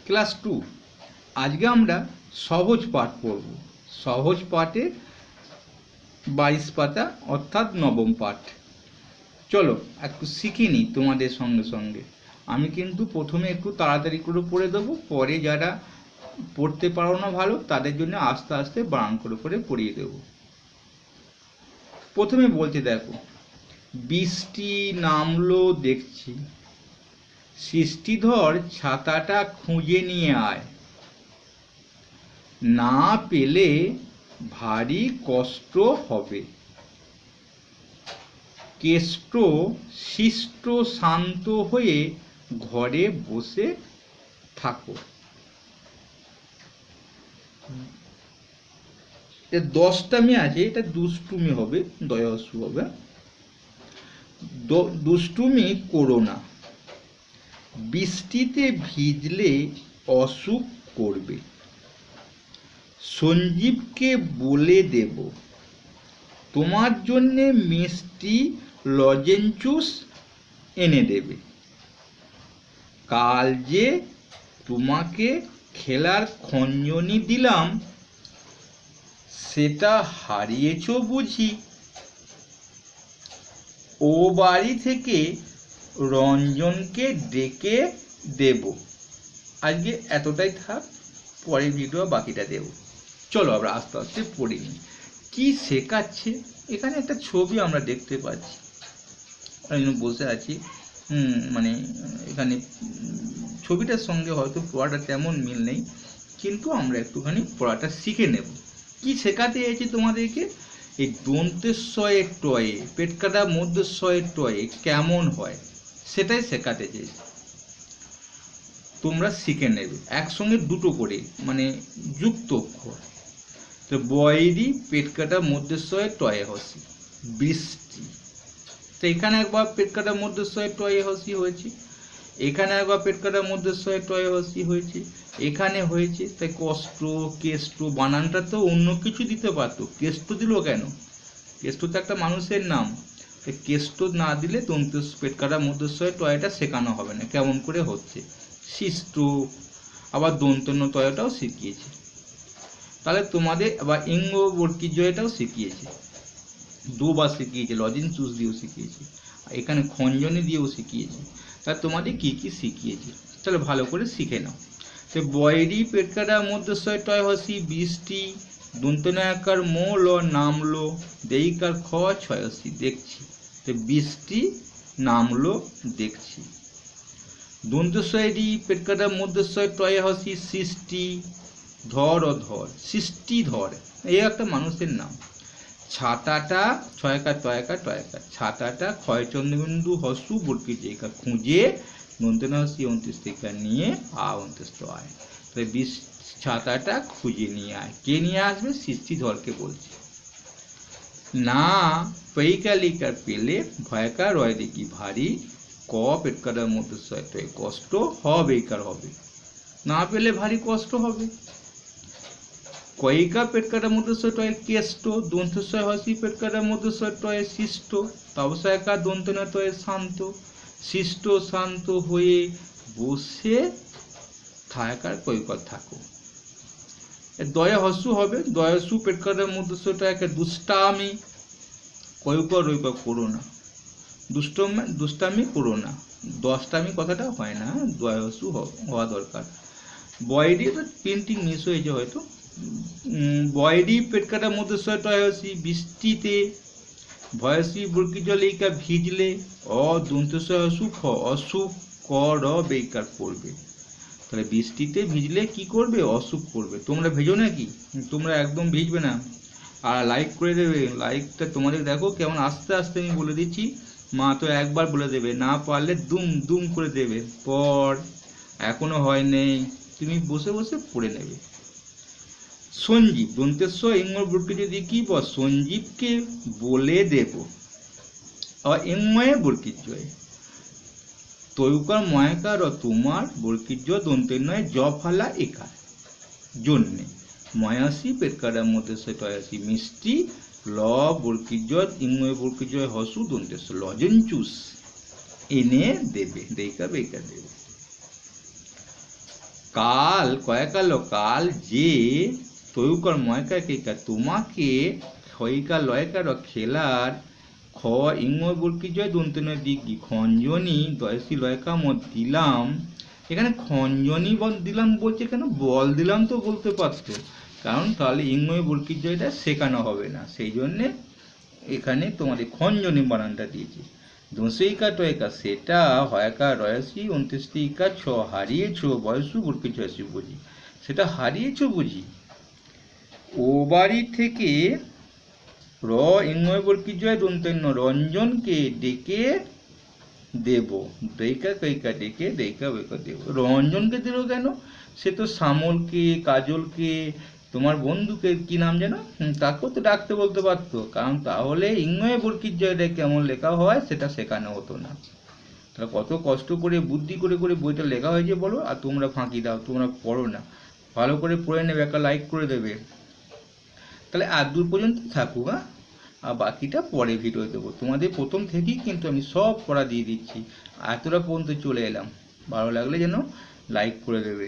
Class 2। আজকে আমরা সহজ পাঠ পড়ব। সহজ পাঠে 22 পাতা অর্থাৎ নবম পাঠ। চলো একটু শিখে নিই তোমাদের সঙ্গে সঙ্গে। আমি কিন্তু প্রথমে একটু তাড়াতাড়ি করে পড়ে দেবো, পরে যারা পড়তে পারো না ভালো তাদের জন্য আস্তে আস্তে বানান করে করে পড়িয়ে দেবো। প্রথমে বলতে দেখো, বৃষ্টি নামলো দেখছি, সৃষ্টিধর ছাতাটা খুঁজে নিয়ে আয়, না পেলে ভারী কষ্ট হবে, কেষ্ট শিষ্ট শান্ত হয়ে ঘরে বসে থাকো। 10টামি আছে, এটা দুষ্টুমি হবে, দয়াসু হবে। দুষ্টুমি করো না, বৃষ্টিতে ভিজলে অসুখ করবে, সঞ্জীবকে বলে দেব তোমার জন্যে মিষ্টি লজেন্সুস এনে দেবে, কাল যে তোমাকে খেলার খঞ্জনি দিলাম সেটা হারিয়েছ বুঝি, ও বাড়ি থেকে রঞ্জনকে ডেকে দেব। আজকে এতটাই থাক, পরের ভিডিও বাকিটা দেব। চলো আমরা আস্তে আস্তে পড়ে নিই কি শেখাচ্ছে। এখানে একটা ছবি আমরা দেখতে পাচ্ছি, আমি বসে আছি, মানে এখানে ছবিটার সঙ্গে হয়তো পড়াটা তেমন মিল নেই, কিন্তু আমরা একটুখানি পড়াটা শিখে নেব। কি শেখাতে চাইছি তোমাদেরকে, এই দন্তেশ্বয়ের টয়ে, পেটকাটা মধ্যস্বয়ের টয়ে কেমন হয় সেটাই শেখাতে চেয়েছি। তোমরা শিখে নেবে একসঙ্গে দুটো করে, মানে যুক্ত অক্ষর। তো বয়রি পেটকাটা মধ্যস্বয়ের টয়ে হসি, বৃষ্টি। তো এখানে একবার পেটকাটা মধ্যস্বয়ের টয়ে হসি হয়েছে, এখানে একবার পেটকাটা মধ্যস্বয়ের টয়ে হসি হয়েছে, এখানে হয়েছে। তাই কষ্ট কেষ্ট বানানটা তো অন্য কিছু দিতে পারতো, কেষ্ট দিল কেন? কেষ্ট তো একটা মানুষের নাম, তাই কেষ্ট না দিলে দন্ত পেটকাটা মধ্যস্বয়ের টয়টা শেখানো হবে না কেমন করে হচ্ছে। শিষ্ট, আবার দন্তন্য তয়টাও শিখিয়েছে। তাহলে তোমাদের আবার ইঙ্গ বর্গীজয়টাও শিখিয়েছে, দুবার শিখিয়েছে, লজেন্সুস দিয়েও শিখিয়েছে, এখানে খঞ্জনি দিয়েও শিখিয়েছে। তাহলে তোমাদের কি কি শিখিয়েছে চলো ভালো করে শিখে নাও। তো বয়রি পেটকাটা মধ্যস্বয় টয় হসি, বৃষ্টি দন্তনায়াকার মো ল নামলো, দেইকার খ ছয় হসি দেখছি। তো বৃষ্টি নামলো দেখছি। দন্তস্বয়রি পেটকাটা মধ্যস্বয় টয় হসি, সৃষ্টি ধর ও ধর, সৃষ্টিধর এই একটা মানুষের নাম। ছাতাটা ছয়কার টয়কার টয়কার, ছাতাটা ক্ষয় চন্দ্রবিন্দু হসু বর্গী জেকা খুঁজে নন্দনা হসি 29 থেকে নিয়ে আ 29 তো আয়। তাই ছাতাটা খুঁজে নিয়ে আয়, কে নিয়ে আসবে? সৃষ্টিধরকে বলছে। না পৈকালিকার পেলে ভয়কার রয় দেখি ভারী, ক পেটকাটার মধ্যে কষ্ট হবেকার হবে, না পেলে ভারী কষ্ট হবে। কয়িকা পেটকাটার মধ্যে টয় কেষ্ট, দন্তস্বয় হসি পেটকাটার মধ্যে টয় শিষ্ট, তাবসায়কা দন্তনা টয় শান্ত, শিষ্ট শান্ত হয়ে বসে থাকার কৈকর থাকো। দয়া হসু হবে, দয়াসু পেটকাটার মধ্যে টয় দুষ্টামি, কৈকর রৈকর করো না, দুষ্টামি করো না, দশটামি কথাটা হয় না, দয়াসু হওয়া দরকার। বয়ডি তো প্রিন্টিং মিস হয়েছে হয়তো। বয়ডি পেটকাটার মধ্যে টয় হসি, বৃষ্টিতে ভয়সী বর্গী জলেইকা ভিজলে, অদন্তস্বয় হসু খ অসুখ কর বেকার করবে। তাহলে বৃষ্টিতে ভিজলে কি করবে? অসুখ করবে। তোমরা ভেজো নাকি? তোমরা একদম ভিজবে না। আর লাইক করে দেবে, লাইকটা তোমাদের দেখো কেমন আস্তে আস্তে আমি বলে দিচ্ছি, মা তো একবার বলে দেবে, না পারলে দুম দুম করে দেবে। পর এখনো হয় নেই, তুমি বসে বসে পড়ে নেবে। সঞ্জীব দন্তেশ্বর ইঙ্গর বর্গী যদি কি বল, সঞ্জীবকে বলে দেব, ইঙ্গয়ে বর্গীজয় তৈকার ময়কার তোমার বর্গীজ দন্তেন্নয় জ ফালা একার জন্যে, ময়াসি পেটকাটার মধ্যে টয়াসি মিষ্টি, ল বর্গীজ ইঙ্গয় বর্গীজয় হসু দন্তেশ্বর লজেন্সুস এনে দেবে, দেইকা বেকার দেবে। কাল কয়কালো কাল যে তয়ুকর ময়কা কেকা তোমাকে ক্ষয়িকা লয়কার খেলার খ ইংময় বর্কি জয় দন্তনের দিকি খঞ্জনি দয়সী লয়কা মত দিলাম। এখানে খঞ্জনি বল দিলাম বলছে, কেন বল দিলাম তো বলতে পারতো, কারণ তাহলে ইংময় বর্কি জয়টা শেখানো হবে না, সেই জন্যে এখানে তোমাদের খঞ্জনি বানানটা দিয়েছি। দোষেইকা টয়কা সেটা হয়কা রয়সি 29 ছ হারিয়েছ বয়সু বর্কি জয়সি বুঝি, সেটা হারিয়েছ বুঝি। ও বাড়ি থেকে র ইংময় বর্কি জয় দন্তন্য রঞ্জনকে ডেকে দেব, দৈকা কৈকা ডেকে দৈকা বৈকা দেব। রঞ্জনকে দিল কেন, সে তো শ্যামলকে কাজলকে তোমার বন্ধুকে কি নাম যেন তাকেও তো ডাকতে বলতে পারতো, কারণ তাহলে ইংময় বর্কির জয়টা কেমন লেখা হয় সেটা শেখানো হতো না। তাহলে কত কষ্ট করে বুদ্ধি করে করে বইটা লেখা হয়েছে বলো, আর তোমরা ফাঁকি দাও, তোমরা পড়ো না। ভালো করে পড়ে নেবে, একটা লাইক করে দেবে। তাহলে আর দূর পর্যন্ত থাকুক, হ্যাঁ, আর বাকিটা পরে ভিডিও দেবো। তোমাদের প্রথম থেকেই কিন্তু আমি সব পড়া দিয়ে দিচ্ছি, এতটা পর্যন্ত চলে এলাম। ভালো লাগলে যেন লাইক করে দেবে।